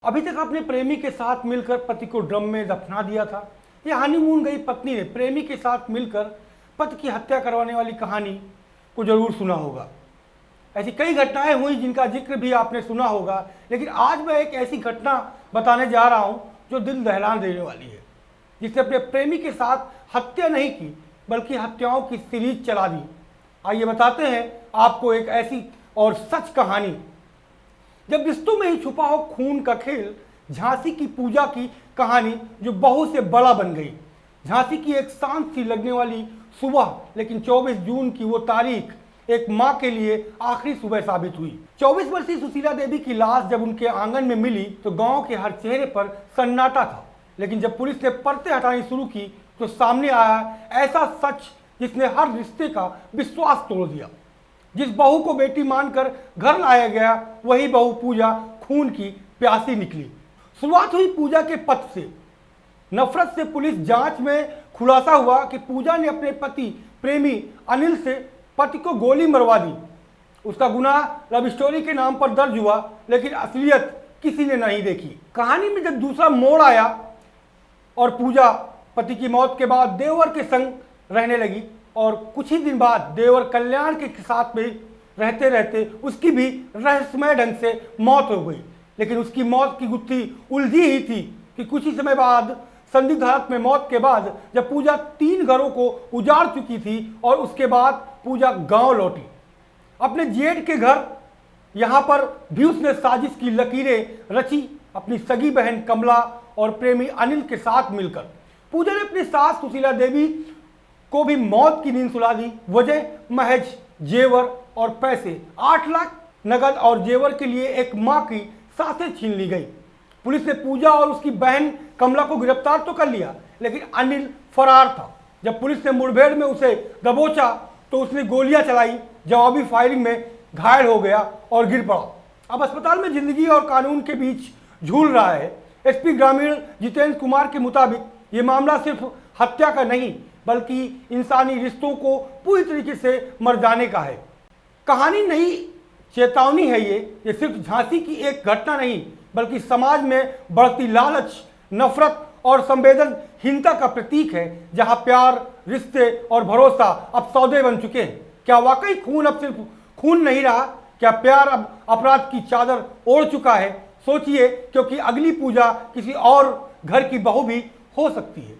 अभी तक अपने प्रेमी के साथ मिलकर पति को ड्रम में दफना दिया था। यह हनीमून गई पत्नी ने प्रेमी के साथ मिलकर पति की हत्या करवाने वाली कहानी को जरूर सुना होगा। ऐसी कई घटनाएं हुई जिनका जिक्र भी आपने सुना होगा, लेकिन आज मैं एक ऐसी घटना बताने जा रहा हूं जो दिल दहला देने वाली है, जिसने अपने प्रेमी के साथ हत्या नहीं की बल्कि हत्याओं की सीरीज चला दी। आइए बताते हैं आपको एक ऐसी और सच कहानी। जब रिश्तों में ही छुपा हो खून का खेल, झांसी की पूजा की कहानी जो बहू से बड़ा बन गई। झांसी की एक शांत सी लगने वाली सुबह, लेकिन 24 जून की वो तारीख एक मां के लिए आखिरी सुबह साबित हुई। 24 वर्षीय सुशीला देवी की लाश जब उनके आंगन में मिली तो गांव के हर चेहरे पर सन्नाटा था, लेकिन जब पुलिस ने पर्चे हटानी शुरू की तो सामने आया ऐसा सच जिसने हर रिश्ते का विश्वास तोड़ दिया। जिस बहू को बेटी मानकर घर लाया गया, वही बहू पूजा खून की प्यासी निकली। शुरुआत हुई पूजा के पथ से। नफरत से पुलिस जांच में खुलासा हुआ कि पूजा ने अपने पति प्रेमी अनिल से पति को गोली मरवा दी। उसका गुनाह लव स्टोरी के नाम पर दर्ज हुआ, लेकिन असलियत किसी ने नहीं देखी। कहानी में जब दूसरा मोड़ आया और पूजा पति की मौत के बाद देवर के संग रहने लगी और कुछ ही दिन बाद देवर कल्याण के साथ में रहते रहते उसकी भी रहस्यमय ढंग से मौत हो गई। लेकिन उसकी मौत की गुत्थी उलझी ही थी कि कुछ ही समय बाद संदिग्ध हालत में मौत के बाद जब पूजा 3 घरों को उजाड़ चुकी थी और उसके बाद पूजा गांव लौटी अपने जेठ के घर। यहाँ पर भी उसने साजिश की लकीरें रची अपनी सगी बहन कमला और प्रेमी अनिल के साथ मिलकर। पूजा ने अपनी सास सुशीला देवी को भी मौत की नींद सुला दी। वजह महज जेवर और पैसे। 8 लाख नगद और जेवर के लिए एक मां की सांसें छीन ली गई। पुलिस ने पूजा और उसकी बहन कमला को गिरफ्तार तो कर लिया, लेकिन अनिल फरार था। जब पुलिस ने मुठभेड़ में उसे दबोचा तो उसने गोलियां चलाई। जवाबी फायरिंग में घायल हो गया और गिर पड़ा। अब अस्पताल में जिंदगी और कानून के बीच झूल रहा है। एसपी ग्रामीण जितेंद्र कुमार के मुताबिक ये मामला सिर्फ हत्या का नहीं बल्कि इंसानी रिश्तों को पूरी तरीके से मर जाने का है। कहानी नहीं, चेतावनी है। ये सिर्फ झांसी की एक घटना नहीं बल्कि समाज में बढ़ती लालच, नफरत और संवेदनहीनता का प्रतीक है, जहां प्यार, रिश्ते और भरोसा अब सौदे बन चुके हैं। क्या वाकई खून अब सिर्फ खून नहीं रहा? क्या प्यार अब अपराध की चादर ओढ़ चुका है? सोचिए, क्योंकि अगली पूजा किसी और घर की बहू भी हो सकती है।